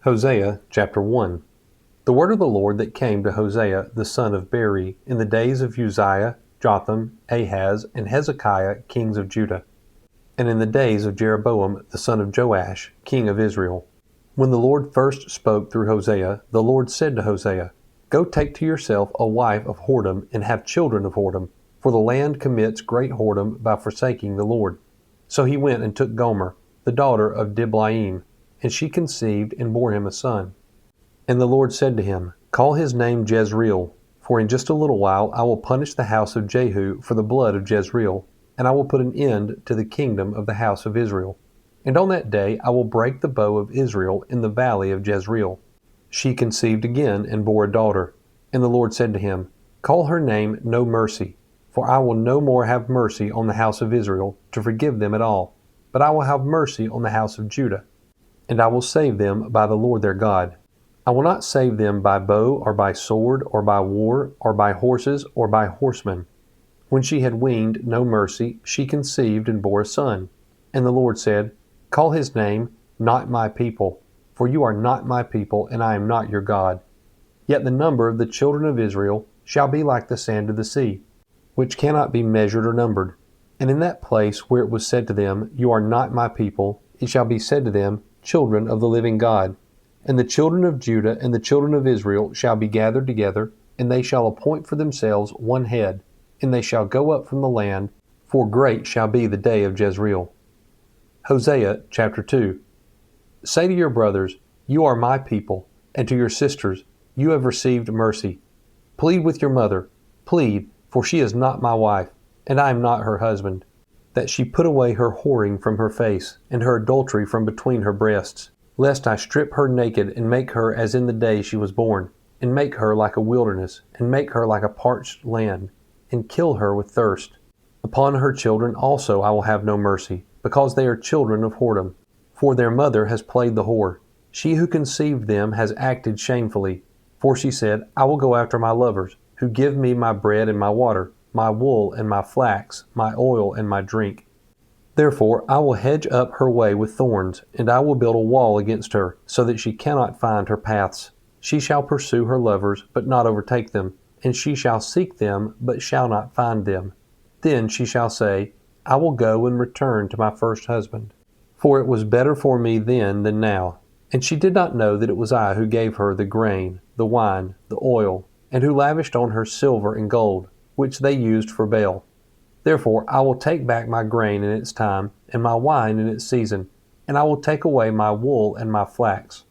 Hosea chapter 1. The word of the Lord that came to Hosea the son of Beeri in the days of Uzziah, Jotham, Ahaz, and Hezekiah, kings of Judah, and in the days of Jeroboam the son of Joash, king of Israel. When the Lord first spoke through Hosea, the Lord said to Hosea, Go take to yourself a wife of whoredom, and have children of whoredom, for the land commits great whoredom by forsaking the Lord. So he went and took Gomer, the daughter of Diblaim, and she conceived and bore him a son. And the Lord said to him, Call his name Jezreel, for in just a little while I will punish the house of Jehu for the blood of Jezreel, and I will put an end to the kingdom of the house of Israel. And on that day I will break the bow of Israel in the valley of Jezreel. She conceived again and bore a daughter. And the Lord said to him, Call her name No Mercy, for I will no more have mercy on the house of Israel to forgive them at all, but I will have mercy on the house of Judah, and I will save them by the Lord their God. I will not save them by bow or by sword or by war or by horses or by horsemen. When she had weaned No Mercy, she conceived and bore a son. And the Lord said, Call his name Not My People, for you are not my people, and I am not your God. Yet the number of the children of Israel shall be like the sand of the sea, which cannot be measured or numbered. And in that place where it was said to them, You are not my people, it shall be said to them, Children of the living God. And the children of Judah and the children of Israel shall be gathered together, and they shall appoint for themselves one head, and they shall go up from the land, for great shall be the day of Jezreel. Hosea chapter 2. Say to your brothers, You are my people, and to your sisters, You have received mercy. Plead with your mother, plead, for she is not my wife, and I am not her husband, that she put away her whoring from her face, and her adultery from between her breasts, lest I strip her naked, and make her as in the day she was born, and make her like a wilderness, and make her like a parched land, and kill her with thirst. Upon her children also I will have no mercy, because they are children of whoredom. For their mother has played the whore. She who conceived them has acted shamefully. For she said, I will go after my lovers, who give me my bread and my water, my wool and my flax, my oil and my drink. Therefore I will hedge up her way with thorns, and I will build a wall against her, so that she cannot find her paths. She shall pursue her lovers, but not overtake them, and she shall seek them, but shall not find them. Then she shall say, I will go and return to my first husband, for it was better for me then than now. And she did not know that it was I who gave her the grain, the wine, the oil, and who lavished on her silver and gold, which they used for Baal. Therefore I will take back my grain in its time, and my wine in its season, and I will take away my wool and my flax,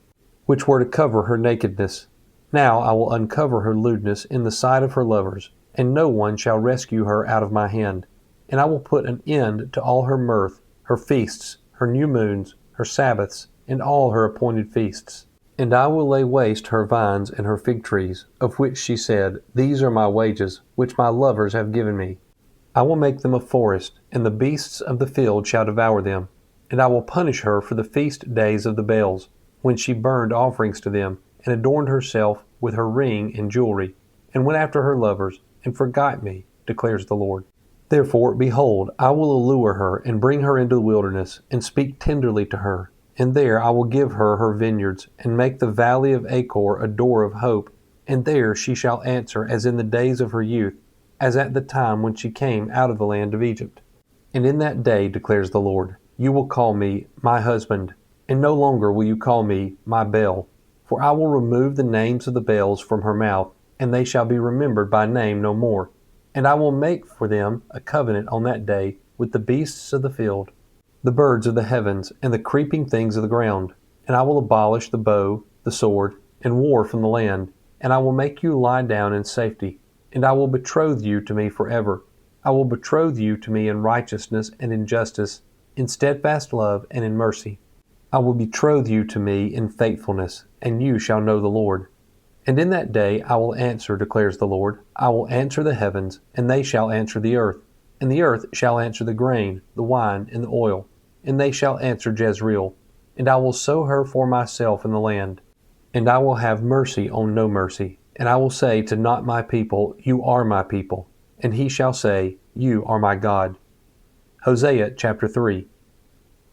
which were to cover her nakedness. Now I will uncover her lewdness in the sight of her lovers, and no one shall rescue her out of my hand. And I will put an end to all her mirth, her feasts, her new moons, her Sabbaths, and all her appointed feasts. And I will lay waste her vines and her fig trees, of which she said, These are my wages, which my lovers have given me. I will make them a forest, and the beasts of the field shall devour them. And I will punish her for the feast days of the Baals, when she burned offerings to them, and adorned herself with her ring and jewelry, and went after her lovers, and forgot me, declares the Lord. Therefore, behold, I will allure her, and bring her into the wilderness, and speak tenderly to her. And there I will give her her vineyards, and make the valley of Achor a door of hope. And there she shall answer as in the days of her youth, as at the time when she came out of the land of Egypt. And in that day, declares the Lord, you will call me my husband, and no longer will you call me my Baal. For I will remove the names of the Baals from her mouth, and they shall be remembered by name no more. And I will make for them a covenant on that day with the beasts of the field, the birds of the heavens, and the creeping things of the ground. And I will abolish the bow, the sword, and war from the land, and I will make you lie down in safety. And I will betroth you to me forever. I will betroth you to me in righteousness and in justice, in steadfast love and in mercy. I will betroth you to me in faithfulness, and you shall know the Lord. And in that day I will answer, declares the Lord. I will answer the heavens, and they shall answer the earth. And the earth shall answer the grain, the wine, and the oil. And they shall answer Jezreel. And I will sow her for myself in the land. And I will have mercy on no mercy. And I will say to not my people, You are my people. And he shall say, You are my God. Hosea chapter 3.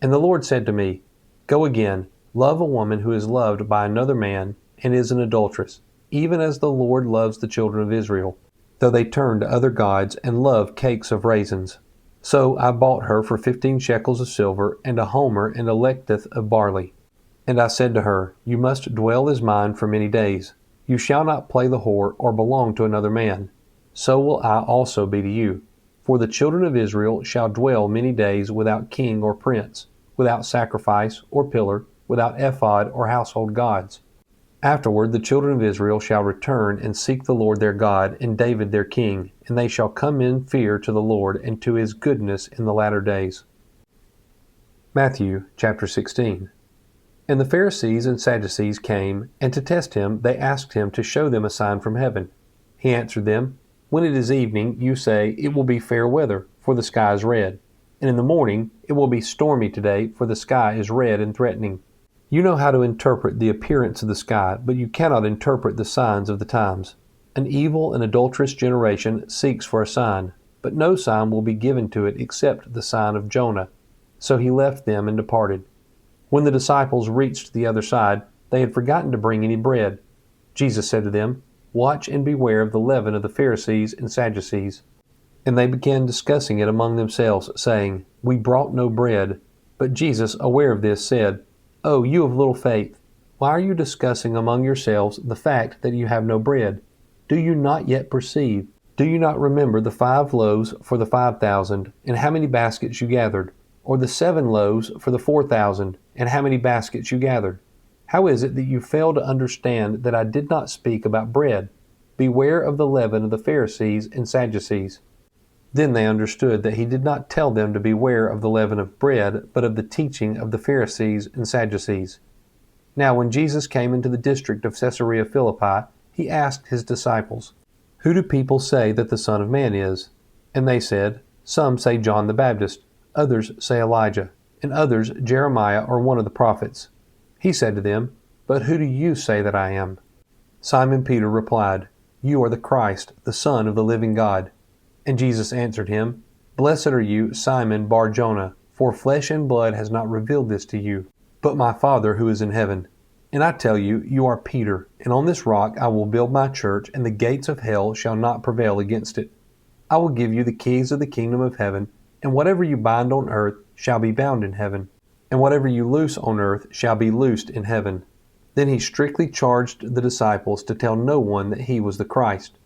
And the Lord said to me, Go again, Love a woman who is loved by another man and is an adulteress, even as the Lord loves the children of Israel, though they turn to other gods and love cakes of raisins. So I bought her for 15 shekels of silver, and a homer and a lekteth of barley. And I said to her, You must dwell as mine for many days. You shall not play the whore or belong to another man. So will I also be to you. For the children of Israel shall dwell many days without king or prince, without sacrifice or pillar, without ephod or household gods. Afterward the children of Israel shall return and seek the Lord their God and David their king, and they shall come in fear to the Lord and to his goodness in the latter days. Matthew chapter 16. And the Pharisees and Sadducees came, and to test him they asked him to show them a sign from heaven. He answered them, When it is evening, you say, It will be fair weather, for the sky is red. And in the morning, it will be stormy today, for the sky is red and threatening. You know how to interpret the appearance of the sky, but you cannot interpret the signs of the times. An evil and adulterous generation seeks for a sign, but no sign will be given to it except the sign of Jonah. So he left them and departed. When the disciples reached the other side, they had forgotten to bring any bread. Jesus said to them, Watch and beware of the leaven of the Pharisees and Sadducees. And they began discussing it among themselves, saying, We brought no bread. But Jesus, aware of this, said, Oh, you of little faith, why are you discussing among yourselves the fact that you have no bread? Do you not yet perceive? Do you not remember the 5 loaves for the 5,000, and how many baskets you gathered? Or the 7 loaves for the 4,000, and how many baskets you gathered? How is it that you fail to understand that I did not speak about bread? Beware of the leaven of the Pharisees and Sadducees. Then they understood that he did not tell them to beware of the leaven of bread, but of the teaching of the Pharisees and Sadducees. Now when Jesus came into the district of Caesarea Philippi, he asked his disciples, Who do people say that the Son of Man is? And they said, Some say John the Baptist, others say Elijah, and others Jeremiah or one of the prophets. He said to them, But who do you say that I am? Simon Peter replied, You are the Christ, the Son of the living God. And Jesus answered him, Blessed are you, Simon Bar-Jonah, for flesh and blood has not revealed this to you, but my Father who is in heaven. And I tell you, you are Peter, and on this rock I will build my church, and the gates of hell shall not prevail against it. I will give you the keys of the kingdom of heaven, and whatever you bind on earth shall be bound in heaven, and whatever you loose on earth shall be loosed in heaven. Then he strictly charged the disciples to tell no one that he was the Christ.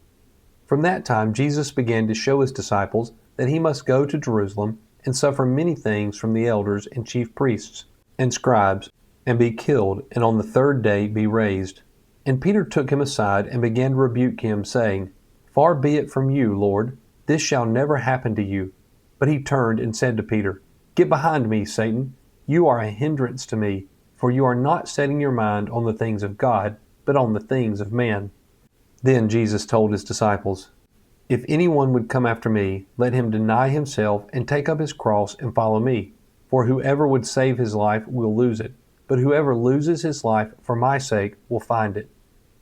From that time Jesus began to show his disciples that he must go to Jerusalem and suffer many things from the elders and chief priests and scribes, and be killed, and on the 3rd day be raised. And Peter took him aside and began to rebuke him, saying, Far be it from you, Lord, this shall never happen to you. But he turned and said to Peter, Get behind me, Satan. You are a hindrance to me, for you are not setting your mind on the things of God, but on the things of man. Then Jesus told his disciples, If anyone would come after me, let him deny himself and take up his cross and follow me. For whoever would save his life will lose it, but whoever loses his life for my sake will find it.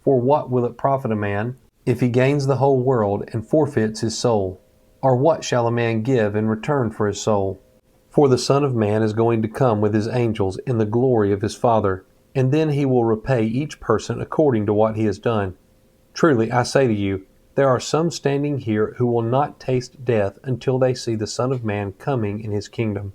For what will it profit a man if he gains the whole world and forfeits his soul? Or what shall a man give in return for his soul? For the Son of Man is going to come with his angels in the glory of his Father, and then he will repay each person according to what he has done. Truly, I say to you, there are some standing here who will not taste death until they see the Son of Man coming in his kingdom.